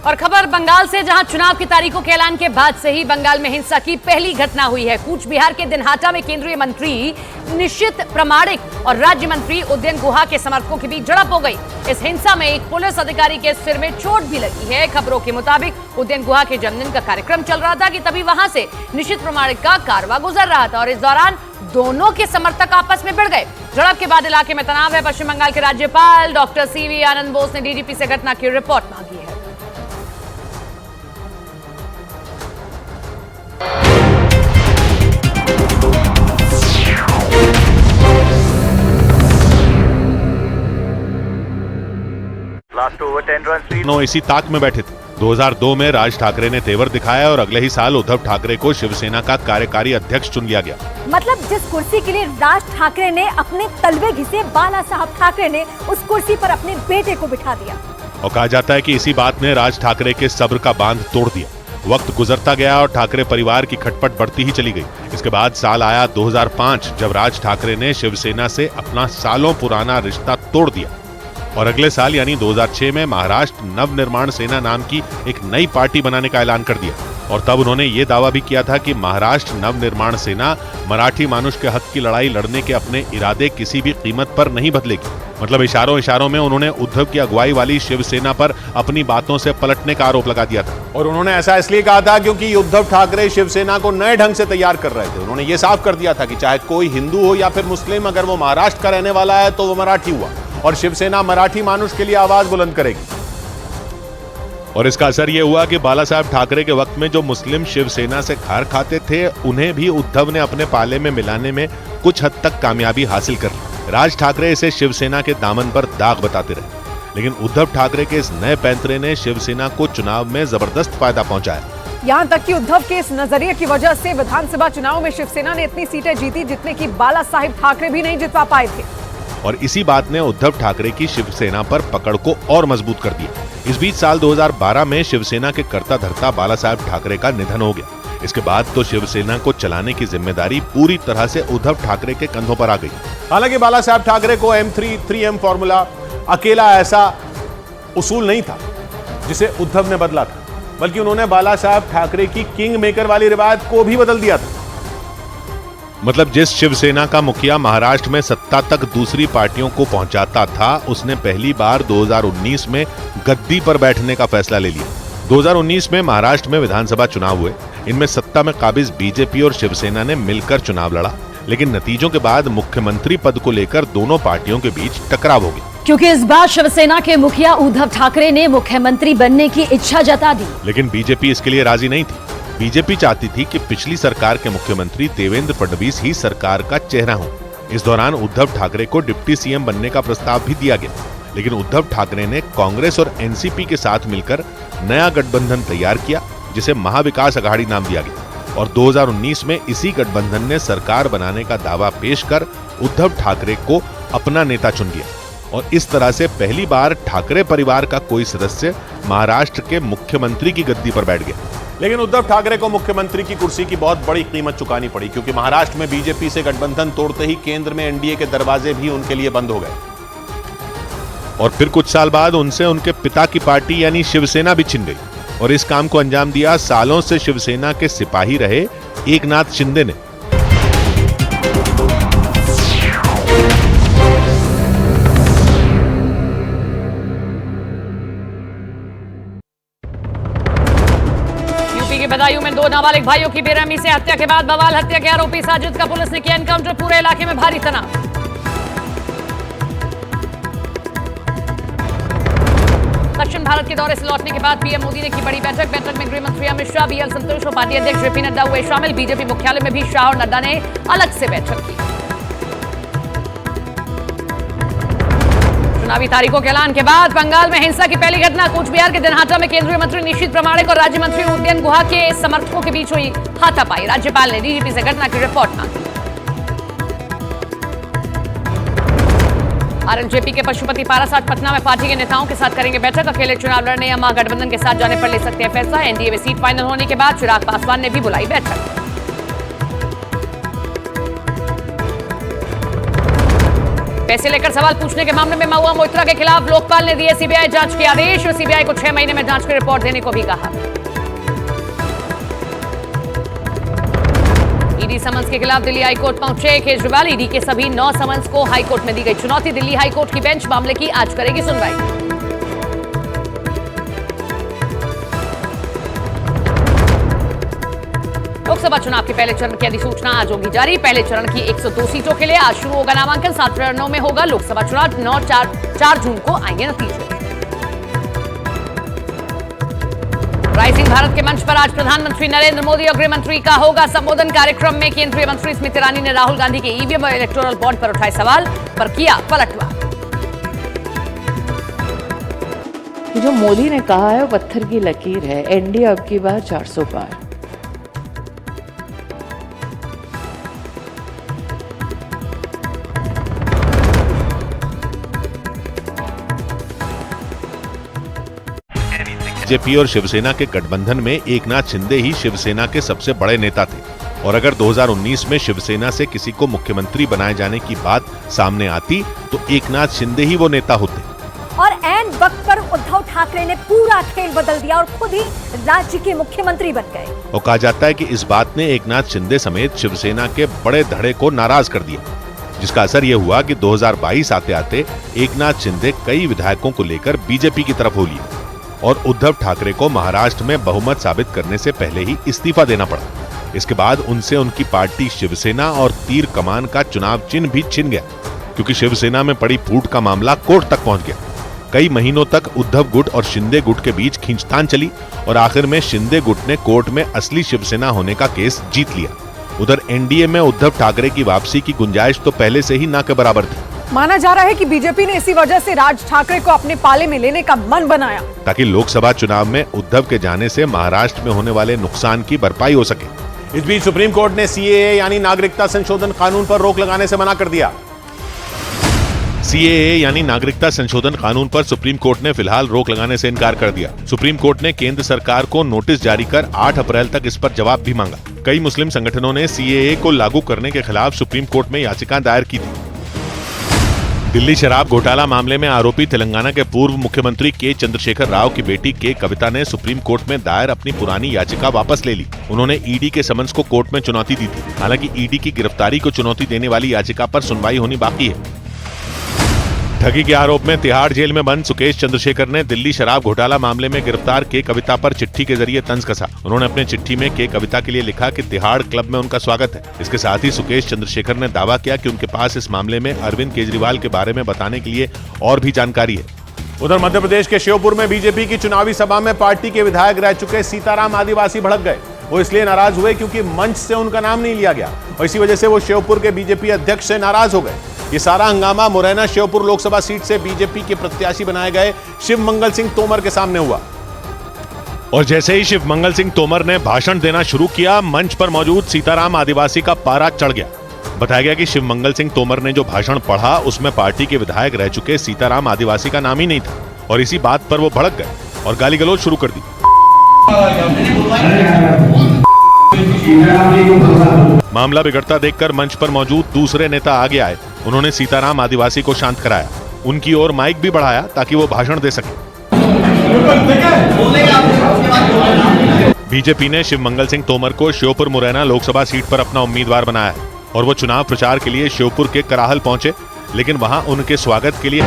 और खबर बंगाल से, जहां चुनाव की तारीखों के ऐलान के बाद से ही बंगाल में हिंसा की पहली घटना हुई है। कूच बिहार के दिनहाटा में केंद्रीय मंत्री निशित प्रमाणिक और राज्य मंत्री उदयन गुहा के समर्थकों के बीच झड़प हो गई। इस हिंसा में एक पुलिस अधिकारी के सिर में चोट भी लगी है। खबरों के मुताबिक उदयन गुहा के जन्मदिन का कार्यक्रम चल रहा था कि तभी वहां से निशित प्रमाणिक का कारवां गुजर रहा था और इस दौरान दोनों के समर्थक आपस में भिड़ गए। झड़प के बाद इलाके में तनाव है। पश्चिम बंगाल के राज्यपाल डॉक्टर सीवी आनंद बोस ने डीजीपी से घटना की रिपोर्ट मांगी है। इसी ताक में बैठे थे। 2002 में राज ठाकरे ने तेवर दिखाया और अगले ही साल उद्धव ठाकरे को शिवसेना का कार्यकारी अध्यक्ष चुन लिया गया। मतलब जिस कुर्सी के लिए राज ठाकरे ने अपने तलवे घिसे, बाला साहब ठाकरे ने उस कुर्सी पर अपने बेटे को बिठा दिया। और कहा जाता है कि इसी बात ने राज ठाकरे के सब्र का बांध तोड़ दिया। वक्त गुजरता गया और ठाकरे परिवार की खटपट बढ़ती ही चली गई। इसके बाद साल आया 2005, जब राज ठाकरे ने शिवसेना से अपना सालों पुराना रिश्ता तोड़ दिया और अगले साल यानी 2006 में महाराष्ट्र नवनिर्माण सेना नाम की एक नई पार्टी बनाने का ऐलान कर दिया। और तब उन्होंने ये दावा भी किया था कि महाराष्ट्र नवनिर्माण सेना मराठी मानुष के हक की लड़ाई लड़ने के अपने इरादे किसी भी कीमत पर नहीं बदलेगी। मतलब इशारों इशारों में उन्होंने उद्धव की अगुवाई वाली शिवसेना पर अपनी बातों से पलटने का आरोप लगा दिया था। और उन्होंने ऐसा इसलिए कहा था क्योंकि उद्धव ठाकरे शिवसेना को नए ढंग से तैयार कर रहे थे। उन्होंने ये साफ कर दिया था कि चाहे कोई हिंदू हो या फिर मुस्लिम, अगर वो महाराष्ट्र का रहने वाला है तो वो मराठी हुआ और शिवसेना मराठी मानुष के लिए आवाज बुलंद करेगी। और इसका असर यह हुआ कि बाला साहब ठाकरे के वक्त में जो मुस्लिम शिवसेना से खार खाते थे, उन्हें भी उद्धव ने अपने पाले में मिलाने में कुछ हद तक कामयाबी हासिल कर ली। राज ठाकरे इसे शिवसेना के दामन पर दाग बताते रहे, लेकिन उद्धव ठाकरे के इस नए पैंतरे ने शिवसेना को चुनाव में जबरदस्त फायदा पहुंचाया। यहाँ तक कि उद्धव के इस नजरिए की वजह से विधानसभा चुनाव में शिवसेना ने इतनी सीटें जीती जितने की बाला साहब ठाकरे भी नहीं जितवा पाए थे। और इसी बात ने उद्धव ठाकरे की शिवसेना पर पकड़ को और मजबूत कर दिया। इस बीच साल 2012 में शिवसेना के कर्ता धर्ता बाला साहब ठाकरे का निधन हो गया। इसके बाद तो शिवसेना को चलाने की जिम्मेदारी पूरी तरह से उद्धव ठाकरे के कंधों पर आ गई। हालांकि बाला साहब ठाकरे को M3 3M फॉर्मूला अकेला ऐसा उसूल नहीं था जिसे उद्धव ने बदला था, बल्कि उन्होंने बाला साहब ठाकरे की किंग मेकर वाली रिवायत को भी बदल दिया था। मतलब जिस शिवसेना का मुखिया महाराष्ट्र में सत्ता तक दूसरी पार्टियों को पहुंचाता था, उसने पहली बार 2019 में गद्दी पर बैठने का फैसला ले लिया। 2019 में महाराष्ट्र में विधानसभा चुनाव हुए। इनमें सत्ता में काबिज बीजेपी और शिवसेना ने मिलकर चुनाव लड़ा, लेकिन नतीजों के बाद मुख्यमंत्री पद को लेकर दोनों पार्टियों के बीच टकराव हो गया। क्योंकि इस बार शिवसेना के मुखिया उद्धव ठाकरे ने मुख्यमंत्री बनने की इच्छा जता दी, लेकिन बीजेपी इसके लिए राजी नहीं थी। बीजेपी चाहती थी कि पिछली सरकार के मुख्यमंत्री देवेंद्र फडणवीस ही सरकार का चेहरा हो। इस दौरान उद्धव ठाकरे को डिप्टी सीएम बनने का प्रस्ताव भी दिया गया, लेकिन उद्धव ठाकरे ने कांग्रेस और एनसीपी के साथ मिलकर नया गठबंधन तैयार किया, जिसे महाविकास अघाड़ी नाम दिया गया। और 2019 में इसी गठबंधन ने सरकार बनाने का दावा पेश कर उद्धव ठाकरे को अपना नेता चुन लिया। और इस तरह से पहली बार ठाकरे परिवार का कोई सदस्य महाराष्ट्र के मुख्यमंत्री की गद्दी पर बैठ गया। लेकिन उद्धव ठाकरे को मुख्यमंत्री की कुर्सी की बहुत बड़ी कीमत चुकानी पड़ी, क्योंकि महाराष्ट्र में बीजेपी से गठबंधन तोड़ते ही केंद्र में एनडीए के दरवाजे भी उनके लिए बंद हो गए। और फिर कुछ साल बाद उनसे उनके पिता की पार्टी यानी शिवसेना भी छिन गई। और इस काम को अंजाम दिया सालों से शिवसेना के सिपाही रहे एकनाथ शिंदे ने। बदायूं में 2 नाबालिग भाइयों की बेरहमी से हत्या के बाद बवाल। हत्या के आरोपी साजिद का पुलिस ने किया एनकाउंटर। पूरे इलाके में भारी तनाव। दक्षिण भारत के दौरे से लौटने के बाद पीएम मोदी ने की बड़ी बैठक में गृह मंत्री अमित शाह, बीएल संतोष और पार्टी अध्यक्ष जेपी नड्डा हुए शामिल। बीजेपी मुख्यालय में भी शाह और नड्डा ने अलग से बैठक की। चुनावी तारीखों के ऐलान के बाद बंगाल में हिंसा की पहली घटना कूच बिहार के दिनहाटा में केंद्रीय मंत्री निशित प्रमाणिक और राज्य मंत्री उदयन गुहा के समर्थकों के बीच हुई हाथापाई। राज्यपाल ने डीजीपी से घटना की रिपोर्ट मांगी। आरएलजेपी के पशुपति पारासाट पटना में पार्टी के नेताओं के साथ करेंगे बैठक। अकेले चुनाव लड़ने या महागठबंधन के साथ जाने पर ले सकते हैं फैसला। एनडीए में सीट फाइनल होने के बाद चिराग पासवान ने भी बुलाई बैठक। पैसे लेकर सवाल पूछने के मामले में महुआ मोइत्रा के खिलाफ लोकपाल ने दिए सीबीआई जांच के आदेश और सीबीआई को 6 महीने में जांच की रिपोर्ट देने को भी कहा। ईडी समन्स के खिलाफ दिल्ली हाईकोर्ट पहुंचे केजरीवाल। ईडी के सभी 9 समन्स को हाईकोर्ट में दी गई चुनौती। दिल्ली हाईकोर्ट की बेंच मामले की आज करेगी सुनवाई। लोकसभा चुनाव के पहले चरण की अधिसूचना आज होगी जारी। पहले चरण की 102 सीटों के लिए आज शुरू होगा नामांकन। 7 चरणों में होगा लोकसभा चुनाव। 4 जून को आएंगे नतीजे। राइजिंग भारत के मंच पर आज प्रधानमंत्री नरेंद्र मोदी और गृह मंत्री का होगा संबोधन। कार्यक्रम में केंद्रीय मंत्री स्मृति ईरानी ने राहुल गांधी के ईवीएम और इलेक्टोरल बॉन्ड पर उठाए सवाल पर किया पलटवार। जो मोदी ने कहा है वो पत्थर की लकीर है। एनडीए अब की बार 400 पार। बीजेपी और शिवसेना के गठबंधन में एकनाथ शिंदे ही शिवसेना के सबसे बड़े नेता थे और अगर 2019 में शिवसेना से किसी को मुख्यमंत्री बनाए जाने की बात सामने आती तो एकनाथ शिंदे ही वो नेता होते। और ऐन वक्त पर उद्धव ठाकरे ने पूरा खेल बदल दिया और खुद ही राज्य के मुख्यमंत्री बन गए। और कहा जाता है कि इस बात ने एकनाथ शिंदे समेत शिवसेना के बड़े धड़े को नाराज कर दिया, जिसका असर यह हुआ कि 2022 आते आते एकनाथ शिंदे कई विधायकों को लेकर बीजेपी की तरफ हो लिए और उद्धव ठाकरे को महाराष्ट्र में बहुमत साबित करने से पहले ही इस्तीफा देना पड़ा। इसके बाद उनसे उनकी पार्टी शिवसेना और तीर कमान का चुनाव चिन्ह भी छिन गया, क्योंकि शिवसेना में पड़ी फूट का मामला कोर्ट तक पहुंच गया। कई महीनों तक उद्धव गुट और शिंदे गुट के बीच खींचतान चली और आखिर में शिंदे गुट ने कोर्ट में असली शिवसेना होने का केस जीत लिया। उधर एनडीए में उद्धव ठाकरे की वापसी की गुंजाइश तो पहले से ही ना के बराबर थी। माना जा रहा है कि बीजेपी ने इसी वजह से राज ठाकरे को अपने पाले में लेने का मन बनाया, ताकि लोकसभा चुनाव में उद्धव के जाने से महाराष्ट्र में होने वाले नुकसान की भरपाई हो सके। इस बीच सुप्रीम कोर्ट ने सीएए यानी नागरिकता संशोधन कानून पर रोक लगाने से मना कर दिया। सीएए यानी नागरिकता संशोधन कानून पर सुप्रीम कोर्ट ने फिलहाल रोक लगाने से इनकार कर दिया। सुप्रीम कोर्ट ने केंद्र सरकार को नोटिस जारी कर 8 अप्रैल तक इस पर जवाब भी मांगा। कई मुस्लिम संगठनों ने सीएए को लागू करने के खिलाफ सुप्रीम कोर्ट में याचिका दायर की थी। दिल्ली शराब घोटाला मामले में आरोपी तेलंगाना के पूर्व मुख्यमंत्री के चंद्रशेखर राव की बेटी के कविता ने सुप्रीम कोर्ट में दायर अपनी पुरानी याचिका वापस ले ली। उन्होंने ईडी के समन्स को कोर्ट में चुनौती दी थी। हालांकि ईडी की गिरफ्तारी को चुनौती देने वाली याचिका पर सुनवाई होनी बाकी है। ठगी के आरोप में तिहाड़ जेल में बंद सुकेश चंद्रशेखर ने दिल्ली शराब घोटाला मामले में गिरफ्तार के कविता पर चिट्ठी के जरिए तंज कसा। उन्होंने अपने चिट्ठी में के कविता के लिए लिखा कि तिहाड़ क्लब में उनका स्वागत है। इसके साथ ही सुकेश चंद्रशेखर ने दावा किया कि उनके पास इस मामले में अरविंद केजरीवाल के बारे में बताने के लिए और भी जानकारी है। उधर मध्य प्रदेश के श्योपुर में बीजेपी की चुनावी सभा में पार्टी के विधायक रह चुके सीताराम आदिवासी भड़क गए। वो इसलिए नाराज हुए क्योंकि मंच से उनका नाम नहीं लिया गया और इसी वजह से वो श्योपुर के बीजेपी अध्यक्ष से नाराज हो गए। ये सारा हंगामा मुरैना श्योपुर लोकसभा सीट से बीजेपी के प्रत्याशी बनाए गए शिव मंगल सिंह तोमर के सामने हुआ। और जैसे ही शिव मंगल सिंह तोमर ने भाषण देना शुरू किया, मंच पर मौजूद सीताराम आदिवासी का पारा चढ़ गया। बताया गया कि शिव मंगल सिंह तोमर ने जो भाषण पढ़ा उसमें पार्टी के विधायक रह चुके सीताराम आदिवासी का नाम ही नहीं था और इसी बात पर वो भड़क गए और गाली गलौज शुरू कर दी। मामला बिगड़ता देखकर मंच पर मौजूद दूसरे नेता आगे आए। उन्होंने सीताराम आदिवासी को शांत कराया, उनकी ओर माइक भी बढ़ाया ताकि वो भाषण दे सके। बीजेपी ने शिव मंगल सिंह तोमर को श्योपुर मुरैना लोकसभा सीट पर अपना उम्मीदवार बनाया है और वो चुनाव प्रचार के लिए श्योपुर के कराहल पहुंचे, लेकिन वहां उनके स्वागत के लिए